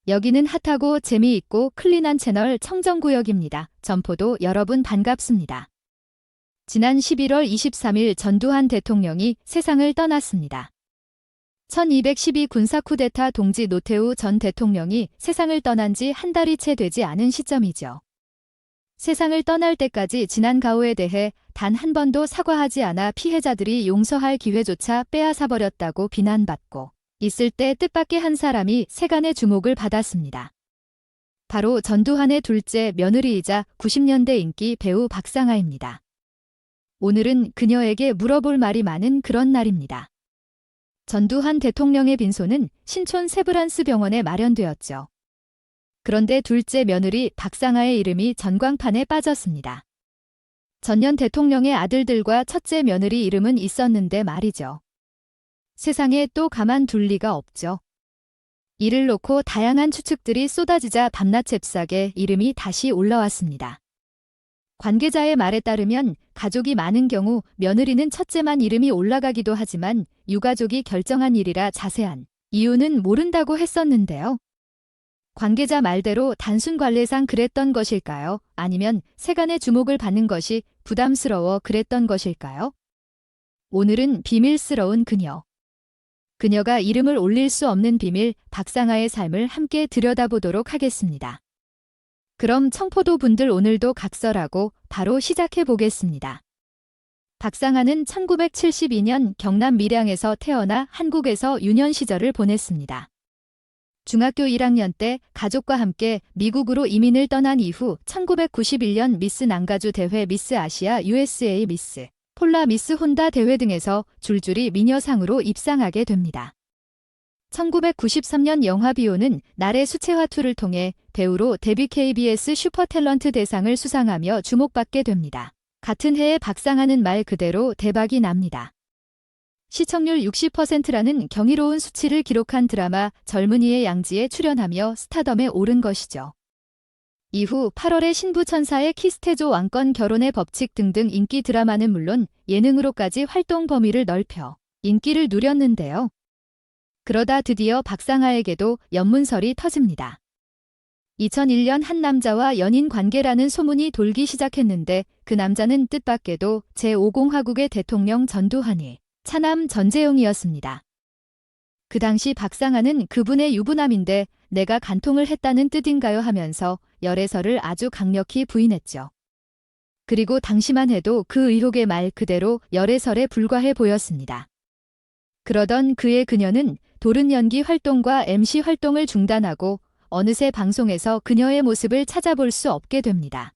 여기는 핫하고 재미있고 클린한 채널 청정구역입니다. 점포도 여러분 반갑습니다. 지난 11월 23일 전두환 대통령이 세상을 떠났습니다. 1212 군사 쿠데타 동지 노태우 전 대통령이 세상을 떠난 지 한 달이 채 되지 않은 시점이죠. 세상을 떠날 때까지 지난 가호에 대해 단 한 번도 사과하지 않아 피해자들이 용서할 기회조차 빼앗아버렸다고 비난받고 있을 때 뜻밖의 한 사람이 세간의 주목을 받았습니다. 바로 전두환의 둘째 며느리이자 90년대 인기 배우 박상아입니다. 오늘은 그녀에게 물어볼 말이 많은 그런 날입니다. 전두환 대통령의 빈소는 신촌 세브란스 병원에 마련되었죠. 그런데 둘째 며느리 박상아의 이름이 전광판에 빠졌습니다. 전년 대통령의 아들들과 첫째 며느리 이름은 있었는데 말이죠. 세상에 또 가만둘 리가 없죠. 이를 놓고 다양한 추측들이 쏟아지자 밤낮 잽싸게 이름이 다시 올라왔습니다. 관계자의 말에 따르면 가족이 많은 경우 며느리는 첫째만 이름이 올라가기도 하지만 유가족이 결정한 일이라 자세한 이유는 모른다고 했었는데요. 관계자 말대로 단순 관례상 그랬던 것일까요? 아니면 세간의 주목을 받는 것이 부담스러워 그랬던 것일까요? 오늘은 비밀스러운 그녀가 이름을 올릴 수 없는 비밀 박상아의 삶을 함께 들여다보도록 하겠습니다. 그럼 청포도 분들 오늘도 각설하고 바로 시작해 보겠습니다. 박상아는 1972년 경남 밀양에서 태어나 한국에서 유년 시절을 보냈습니다. 중학교 1학년 때 가족과 함께 미국으로 이민을 떠난 이후 1991년 미스 난가주 대회 미스 아시아 USA 미스 폴라 미스 혼다 대회 등에서 줄줄이 미녀상으로 입상하게 됩니다. 1993년 영화 비오는 날의 수채화투를 통해 배우로 데뷔 KBS 슈퍼탤런트 대상을 수상하며 주목받게 됩니다. 같은 해에 박상아는 말 그대로 대박이 납니다. 시청률 60%라는 경이로운 수치를 기록한 드라마 젊은이의 양지에 출연하며 스타덤에 오른 것이죠. 이후 8월에 신부천사의 키스테조 왕권 결혼의 법칙 등등 인기 드라마는 물론 예능으로까지 활동 범위를 넓혀 인기를 누렸는데요. 그러다 드디어 박상아에게도 연문설이 터집니다. 2001년 한 남자와 연인 관계라는 소문이 돌기 시작했는데 그 남자는 뜻밖에도 제5공화국의 대통령 전두환이 차남 전재용이었습니다. 그 당시 박상아는 그분의 유부남인데 내가 간통을 했다는 뜻인가요 하면서 열애설을 아주 강력히 부인했죠. 그리고 당시만 해도 그 의혹의 말 그대로 열애설에 불과해 보였습니다. 그러던 그녀는 돌연 연기 활동과 MC 활동을 중단하고 어느새 방송에서 그녀의 모습을 찾아볼 수 없게 됩니다.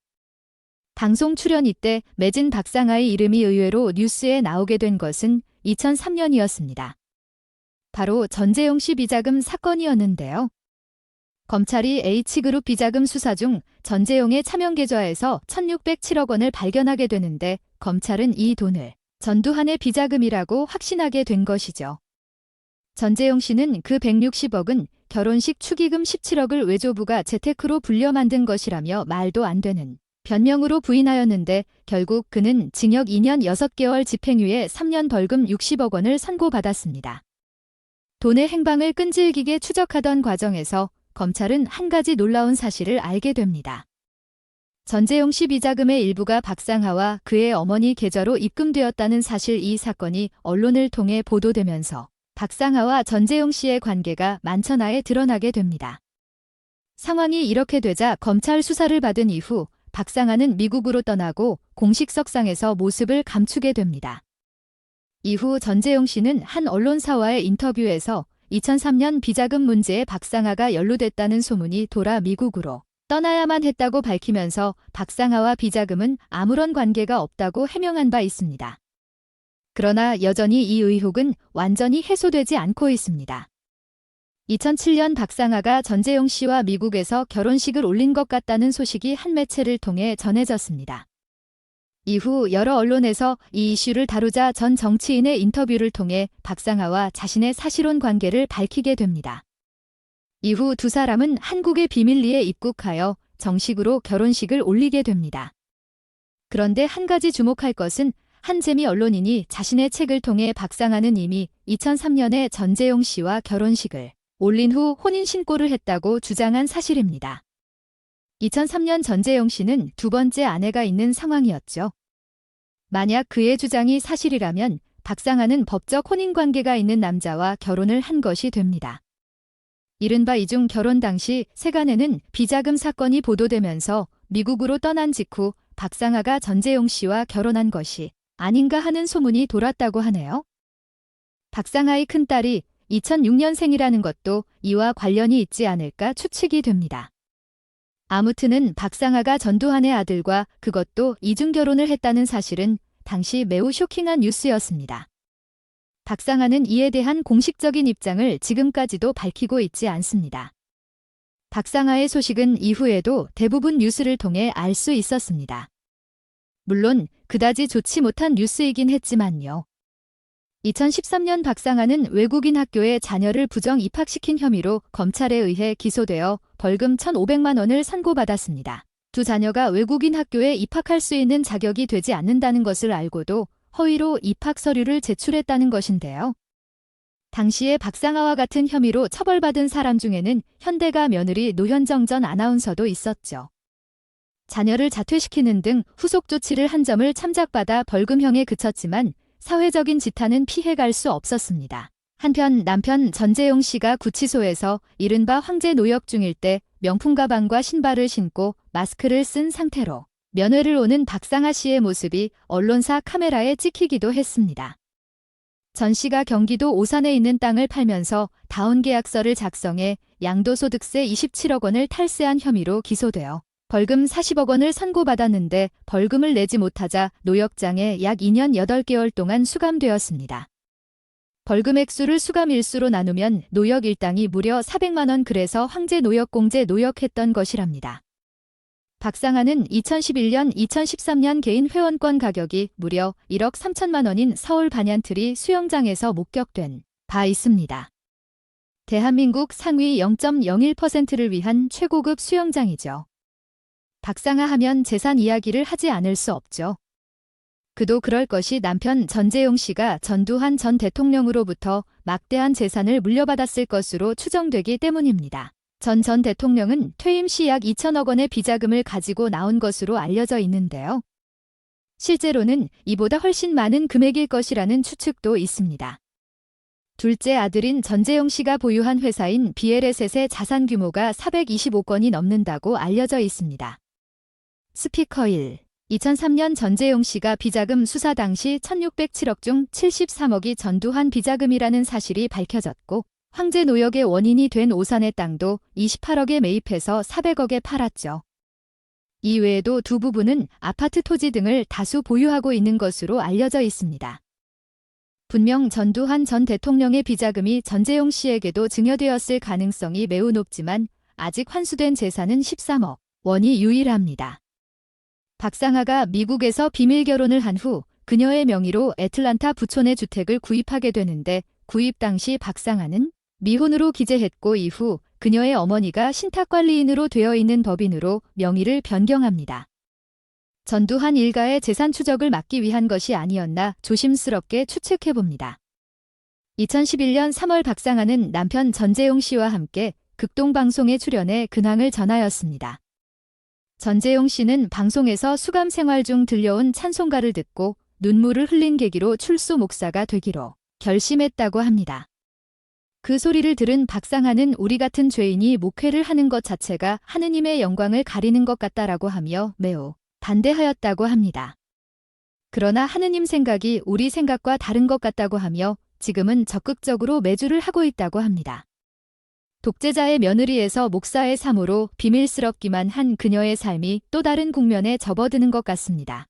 방송 출연 이때 맺은 박상아의 이름이 의외로 뉴스에 나오게 된 것은 2003년이었습니다. 바로 전재용 씨 비자금 사건이었는데요. 검찰이 H그룹 비자금 수사 중 전재용의 차명 계좌에서 1,607억 원을 발견하게 되는데 검찰은 이 돈을 전두환의 비자금이라고 확신하게 된 것이죠. 전재용 씨는 그 160억은 결혼식 축의금 17억을 외조부가 재테크로 불려 만든 것이라며 말도 안 되는 변명으로 부인하였는데 결국 그는 징역 2년 6개월 집행유예 3년 벌금 60억 원을 선고받았습니다. 돈의 행방을 끈질기게 추적하던 과정에서 검찰은 한 가지 놀라운 사실을 알게 됩니다. 전재용 씨 비자금의 일부가 박상아와 그의 어머니 계좌로 입금되었다는 사실. 이 사건이 언론을 통해 보도되면서 박상아와 전재용 씨의 관계가 만천하에 드러나게 됩니다. 상황이 이렇게 되자 검찰 수사를 받은 이후 박상아는 미국으로 떠나고 공식 석상에서 모습을 감추게 됩니다. 이후 전재용 씨는 한 언론사와의 인터뷰에서 2003년 비자금 문제에 박상아가 연루됐다는 소문이 돌아 미국으로 떠나야만 했다고 밝히면서 박상아와 비자금은 아무런 관계가 없다고 해명한 바 있습니다. 그러나 여전히 이 의혹은 완전히 해소되지 않고 있습니다. 2007년 박상아가 전재용 씨와 미국에서 결혼식을 올린 것 같다는 소식이 한 매체를 통해 전해졌습니다. 이후 여러 언론에서 이 이슈를 다루자 전 정치인의 인터뷰를 통해 박상아와 자신의 사실혼 관계를 밝히게 됩니다. 이후 두 사람은 한국의 비밀리에 입국하여 정식으로 결혼식을 올리게 됩니다. 그런데 한 가지 주목할 것은 한 재미 언론인이 자신의 책을 통해 박상아는 이미 2003년에 전재용 씨와 결혼식을 올린 후 혼인신고를 했다고 주장한 사실입니다. 2003년 전재용 씨는 두 번째 아내가 있는 상황이었죠. 만약 그의 주장이 사실이라면 박상아는 법적 혼인관계가 있는 남자와 결혼을 한 것이 됩니다. 이른바 이중 결혼 당시 세간에는 비자금 사건이 보도되면서 미국으로 떠난 직후 박상아가 전재용 씨와 결혼한 것이 아닌가 하는 소문이 돌았다고 하네요. 박상아의 큰딸이 2006년생이라는 것도 이와 관련이 있지 않을까 추측이 됩니다. 아무튼은 박상아가 전두환의 아들과 그것도 이중 결혼을 했다는 사실은 당시 매우 쇼킹한 뉴스였습니다. 박상아는 이에 대한 공식적인 입장을 지금까지도 밝히고 있지 않습니다. 박상아의 소식은 이후에도 대부분 뉴스를 통해 알 수 있었습니다. 물론 그다지 좋지 못한 뉴스이긴 했지만요. 2013년 박상아는 외국인 학교에 자녀를 부정 입학시킨 혐의로 검찰에 의해 기소되어 벌금 1,500만 원을 선고받았습니다. 두 자녀가 외국인 학교에 입학할 수 있는 자격이 되지 않는다는 것을 알고도 허위로 입학 서류를 제출했다는 것인데요. 당시에 박상아와 같은 혐의로 처벌받은 사람 중에는 현대가 며느리 노현정 전 아나운서도 있었죠. 자녀를 자퇴시키는 등 후속 조치를 한 점을 참작받아 벌금형에 그쳤지만 사회적인 지탄은 피해갈 수 없었습니다. 한편 남편 전재용 씨가 구치소에서 이른바 황제 노역 중일 때 명품 가방과 신발을 신고 마스크를 쓴 상태로 면회를 오는 박상아 씨의 모습이 언론사 카메라에 찍히기도 했습니다. 전 씨가 경기도 오산에 있는 땅을 팔면서 다운계약서를 작성해 양도소득세 27억 원을 탈세한 혐의로 기소되어 벌금 40억 원을 선고받았는데 벌금을 내지 못하자 노역장에 약 2년 8개월 동안 수감되었습니다. 벌금 액수를 수감 일수로 나누면 노역 일당이 무려 400만 원, 그래서 황제 노역공제 노역했던 것이랍니다. 박상아는 2011년, 2013년 개인 회원권 가격이 무려 1억 3천만 원인 서울 반얀트리 수영장에서 목격된 바 있습니다. 대한민국 상위 0.01%를 위한 최고급 수영장이죠. 박상아 하면 재산 이야기를 하지 않을 수 없죠. 그도 그럴 것이 남편 전재용 씨가 전두환 전 대통령으로부터 막대한 재산을 물려받았을 것으로 추정되기 때문입니다. 전 대통령은 퇴임 시 약 2천억 원의 비자금을 가지고 나온 것으로 알려져 있는데요. 실제로는 이보다 훨씬 많은 금액일 것이라는 추측도 있습니다. 둘째 아들인 전재용 씨가 보유한 회사인 BLS의 자산 규모가 425건이 넘는다고 알려져 있습니다. 스피커 1. 2003년 전재용 씨가 비자금 수사 당시 1,607억 중 73억이 전두환 비자금이라는 사실이 밝혀졌고 황제 노역의 원인이 된 오산의 땅도 28억에 매입해서 400억에 팔았죠. 이 외에도 두 부부는 아파트 토지 등을 다수 보유하고 있는 것으로 알려져 있습니다. 분명 전두환 전 대통령의 비자금이 전재용 씨에게도 증여되었을 가능성이 매우 높지만 아직 환수된 재산은 13억 원이 유일합니다. 박상아가 미국에서 비밀 결혼을 한 후 그녀의 명의로 애틀란타 부촌의 주택을 구입하게 되는데 구입 당시 박상아는 미혼으로 기재했고 이후 그녀의 어머니가 신탁관리인으로 되어 있는 법인으로 명의를 변경합니다. 전두환 일가의 재산 추적을 막기 위한 것이 아니었나 조심스럽게 추측해봅니다. 2011년 3월 박상아는 남편 전재용 씨와 함께 극동방송에 출연해 근황을 전하였습니다. 전재용 씨는 방송에서 수감 생활 중 들려온 찬송가를 듣고 눈물을 흘린 계기로 출소 목사가 되기로 결심했다고 합니다. 그 소리를 들은 박상아는 우리 같은 죄인이 목회를 하는 것 자체가 하느님의 영광을 가리는 것 같다라고 하며 매우 반대하였다고 합니다. 그러나 하느님 생각이 우리 생각과 다른 것 같다고 하며 지금은 적극적으로 매주를 하고 있다고 합니다. 독재자의 며느리에서 목사의 삶으로 비밀스럽기만 한 그녀의 삶이 또 다른 국면에 접어드는 것 같습니다.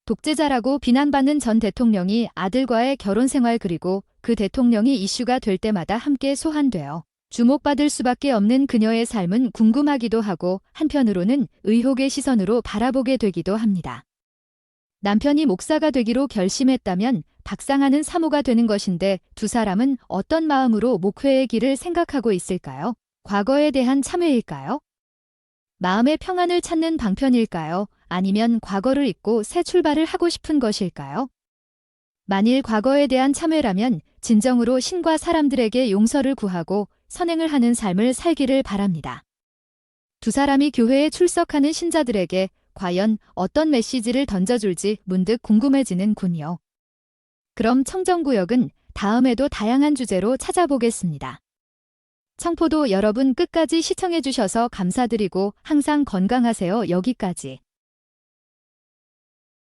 독재자라고 비난받는 전 대통령이 아들과의 결혼 생활 그리고 그 대통령이 이슈가 될 때마다 함께 소환되어 주목받을 수밖에 없는 그녀의 삶은 궁금하기도 하고 한편으로는 의혹의 시선으로 바라보게 되기도 합니다. 남편이 목사가 되기로 결심했다면 박상아는 사모가 되는 것인데 두 사람은 어떤 마음으로 목회의 길을 생각하고 있을까요? 과거에 대한 참회일까요? 마음의 평안을 찾는 방편일까요? 아니면 과거를 잊고 새 출발을 하고 싶은 것일까요? 만일 과거에 대한 참회라면 진정으로 신과 사람들에게 용서를 구하고 선행을 하는 삶을 살기를 바랍니다. 두 사람이 교회에 출석하는 신자들에게 과연 어떤 메시지를 던져줄지 문득 궁금해지는군요. 그럼 청정구역은 다음에도 다양한 주제로 찾아보겠습니다. 청포도 여러분 끝까지 시청해주셔서 감사드리고 항상 건강하세요. 여기까지.